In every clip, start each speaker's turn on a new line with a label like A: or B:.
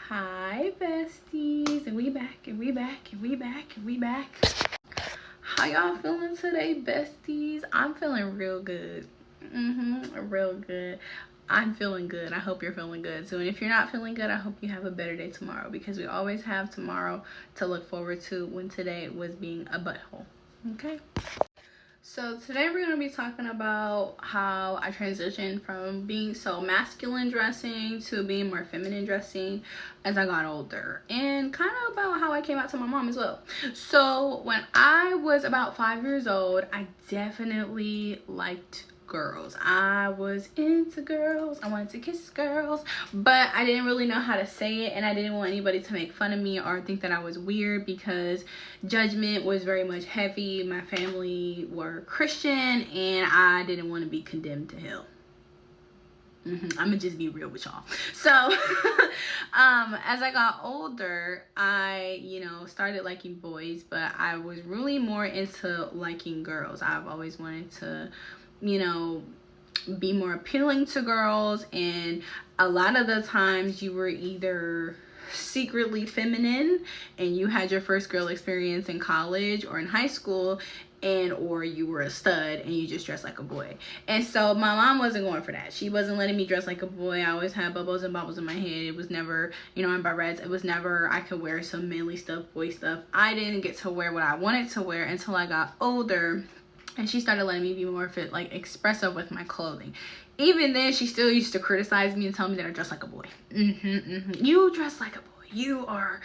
A: Hi besties, and we back. How y'all feeling today, besties? I'm feeling real good. Real good. I'm feeling good. I hope you're feeling good too. And if you're not feeling good, I hope you have a better day tomorrow, because we always have tomorrow to look forward to when today was being a butthole. Okay? So today we're going to be talking about how I transitioned from being so masculine dressing to being more feminine dressing as I got older, and kind of about how I came out to my mom as well. So when I was about 5 years old, I definitely liked girls. I was into girls. I wanted to kiss girls, but I didn't really know how to say it, and I didn't want anybody to make fun of me or think that I was weird, because judgment was very much heavy. My family were Christian, and I didn't want to be condemned to hell. I'm gonna just be real with y'all. So as I got older, I started liking boys, but I was really more into liking girls. I've always wanted to be more appealing to girls, and a lot of the times you were either secretly feminine and you had your first girl experience in college or in high school, and or you were a stud and you just dressed like a boy. And so my mom wasn't going for that. She wasn't letting me dress like a boy. I always had bubbles and bobbles in my head. It was never, in barrettes. It was never I could wear some manly stuff, boy stuff. I didn't get to wear what I wanted to wear until I got older, and she started letting me be more fit, like expressive with my clothing. Even then, she still used to criticize me and tell me that I dress like a boy. You dress like a boy. You are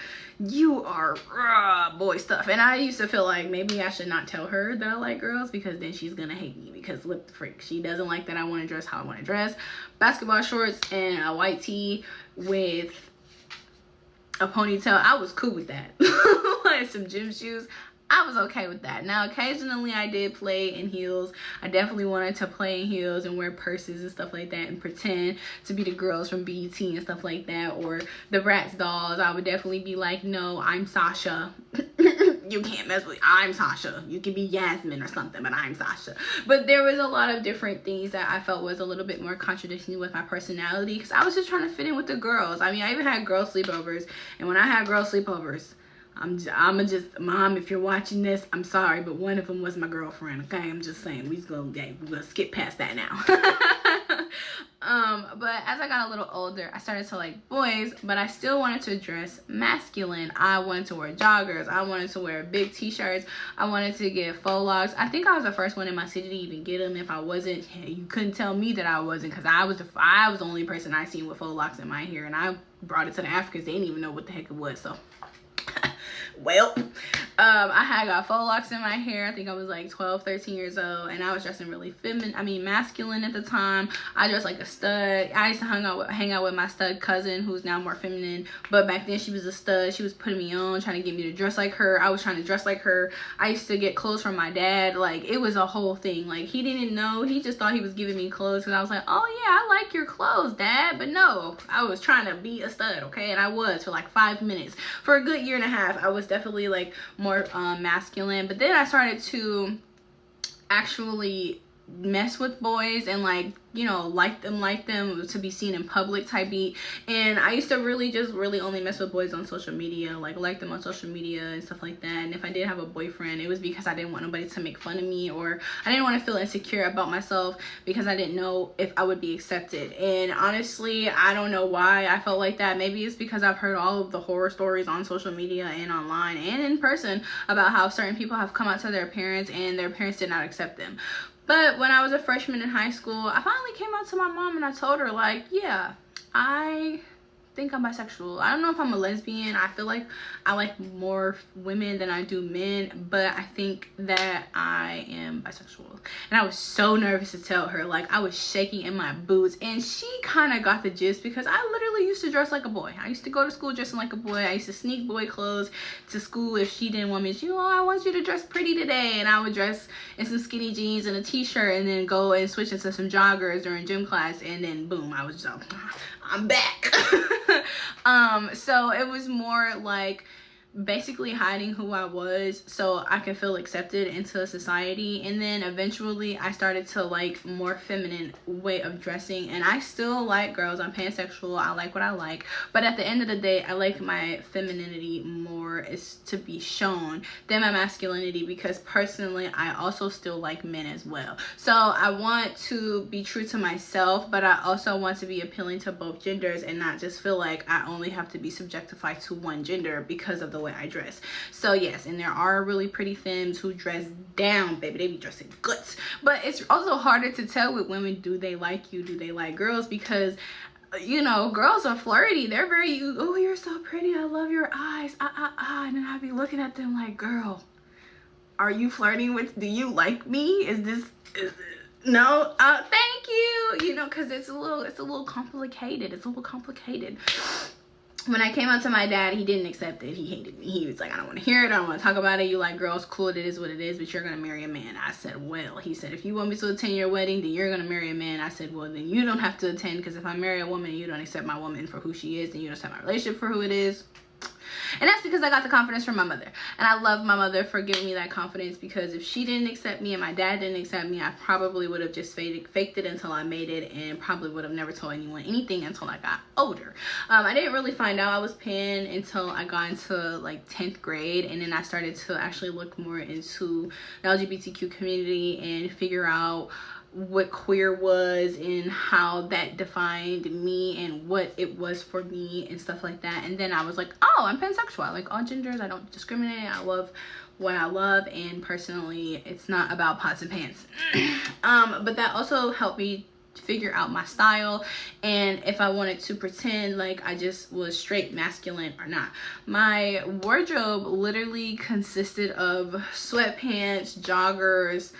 A: boy stuff. And I used to feel like maybe I should not tell her that I like girls, because then she's gonna hate me, because what the freak, she doesn't like that I want to dress how I want to dress. Basketball shorts and a white tee with a ponytail, I was cool with that. Like some gym shoes, I was okay with that. Now, occasionally I did play in heels. I definitely wanted to play in heels and wear purses and stuff like that and pretend to be the girls from BET and stuff like that, or the Bratz dolls. I would definitely be like, no, I'm Sasha. You can't mess with, I'm Sasha. You can be Yasmin or something, but I'm Sasha. But there was a lot of different things that I felt was a little bit more contradicting with my personality, because I was just trying to fit in with the girls. I mean, I even had girl sleepovers, and when I had girl sleepovers, I'm just, Mom, if you're watching this, I'm sorry, but one of them was my girlfriend, okay? I'm just saying, we're gonna skip past that now. But as I got a little older, I started to like boys, but I still wanted to dress masculine. I wanted to wear joggers. I wanted to wear big t-shirts. I wanted to get faux locks. I think I was the first one in my city to even get them. If I wasn't, you couldn't tell me that I wasn't, because I was the only person I seen with faux locks in my hair, and I brought it to the Africans. They didn't even know what the heck it was, so well, I had got faux locks in my hair. I think I was like 12, 13 years old, and I was dressing really masculine at the time. I dressed like a stud. I used to hang out with my stud cousin, who's now more feminine, but back then she was a stud. She was putting me on, trying to get me to dress like her. I was trying to dress like her. I used to get clothes from my dad. Like, it was a whole thing. Like, he didn't know. He just thought he was giving me clothes, because I was like, oh yeah, I like your clothes, Dad. But no, I was trying to be a stud, okay? And I was for like 5 minutes. For a good year and a half, I was definitely like more masculine. But then I started to actually mess with boys and like like them to be seen in public type beat. And I used to really only mess with boys on social media, like them on social media and stuff like that. And if I did have a boyfriend, it was because I didn't want nobody to make fun of me, or I didn't want to feel insecure about myself, because I didn't know if I would be accepted. And honestly, I don't know why I felt like that. Maybe it's because I've heard all of the horror stories on social media and online and in person about how certain people have come out to their parents and their parents did not accept them. But when I was a freshman in high school, I finally came out to my mom and I told her, like, yeah, I think I'm bisexual. I don't know if I'm a lesbian. I feel like I like more women than I do men, but I think that I am bisexual. And I was so nervous to tell her. Like, I was shaking in my boots, and she kind of got the gist, because I literally used to dress like a boy. I used to go to school dressing like a boy. I used to sneak boy clothes to school if she didn't want me to. I want you to dress pretty today, and I would dress in some skinny jeans and a t-shirt, and then go and switch into some joggers during gym class, and then boom, I was just I'm back. So it was more like basically hiding who I was so I could feel accepted into society. And then eventually I started to like more feminine way of dressing, and I still like girls. I'm pansexual, I like what I like, but at the end of the day I like my femininity more is to be shown than my masculinity, because personally I also still like men as well. So I want to be true to myself, but I also want to be appealing to both genders and not just feel like I only have to be subjectified to one gender because of the way I dress. So yes, and there are really pretty femmes who dress down, baby. They be dressing guts. But it's also harder to tell with women, do they like you, do they like girls? Because you know, girls are flirty. They're very, oh, you're so pretty, I love your eyes, and then I'd be looking at them like, girl, are you flirting with, do you like me? Is this no, thank you, you know, because it's a little complicated. It's a little complicated. When I came out to my dad, he didn't accept it. He hated me. He was like, I don't want to hear it. I don't want to talk about it. You like girls, cool, it is what it is, but you're going to marry a man. I said, well, he said, if you want me to attend your wedding, then you're going to marry a man. I said, well, then you don't have to attend, because if I marry a woman and you don't accept my woman for who she is, then you don't accept my relationship for who it is. And that's because I got the confidence from my mother. And I love my mother for giving me that confidence, because if she didn't accept me and my dad didn't accept me, I probably would have just faked it until I made it, and probably would have never told anyone anything until I got older. I didn't really find out I was pan until I got into like 10th grade, and then I started to actually look more into the LGBTQ community and figure out what queer was and how that defined me and what it was for me and stuff like that. And then I was like, oh, I'm pansexual. I like all genders. I don't discriminate. I love what I love, and personally it's not about pots and pans. But that also helped me figure out my style, and if I wanted to pretend like I just was straight masculine or not. My wardrobe literally consisted of sweatpants, joggers,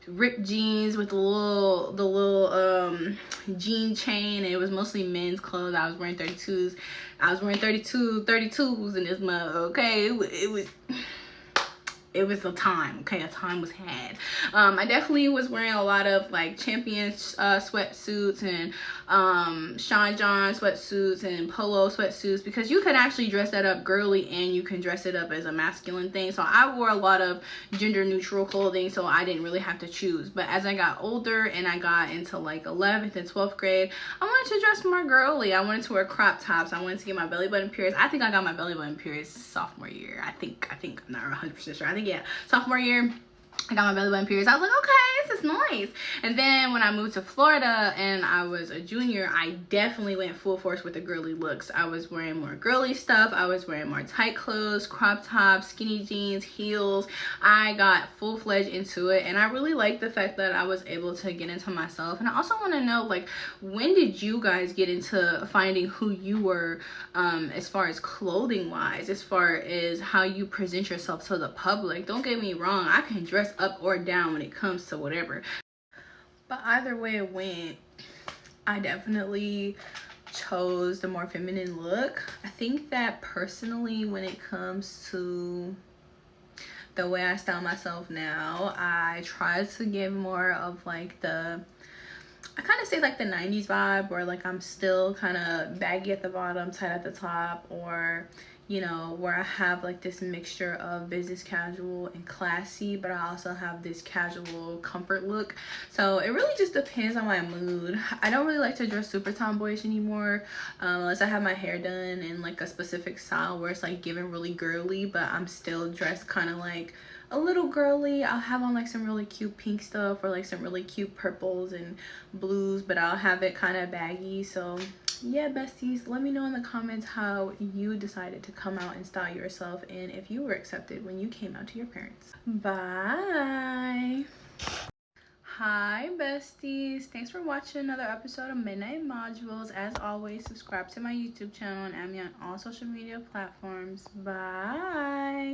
A: ripped jeans with the little jean chain, and it was mostly men's clothes. I was wearing 32s. I was wearing 32s in this mug. Okay, it was a time. Okay, a time was had. I definitely was wearing a lot of like Champion sweatsuits and Sean John sweatsuits and polo sweatsuits, because you can actually dress that up girly and you can dress it up as a masculine thing. So I wore a lot of gender neutral clothing, so I didn't really have to choose. But as I got older and I got into like 11th and 12th grade, I wanted to dress more girly. I wanted to wear crop tops. I wanted to get my belly button pierced. I think I got my belly button pierced sophomore year. I think I'm not 100% sure. I think, yeah, sophomore year I got my belly button pierced. I was like, okay, this is nice. And then when I moved to Florida and I was a junior, I definitely went full force with the girly looks. I was wearing more girly stuff. I was wearing more tight clothes, crop tops, skinny jeans, heels. I got full-fledged into it, and I really like the fact that I was able to get into myself. And I also want to know, like, when did you guys get into finding who you were, as far as clothing wise, as far as how you present yourself to the public? Don't get me wrong, I can dress up or down when it comes to whatever, but either way it went, I definitely chose the more feminine look. I think that personally, when it comes to the way I style myself now, I try to give more of like I kind of say like the 90s vibe, where like I'm still kind of baggy at the bottom, tight at the top, or you know, where I have like this mixture of business casual and classy, but I also have this casual comfort look. So it really just depends on my mood. I don't really like to dress super tomboyish anymore, unless I have my hair done in like a specific style where it's like giving really girly, but I'm still dressed kind of like a little girly. I'll have on like some really cute pink stuff or like some really cute purples and blues, but I'll have it kind of baggy. So yeah, besties, let me know in the comments how you decided to come out and style yourself, and if you were accepted when you came out to your parents. Bye. Hi besties, thanks for watching another episode of Midnight Modules. As always, subscribe to my YouTube channel and add me on all social media platforms. Bye.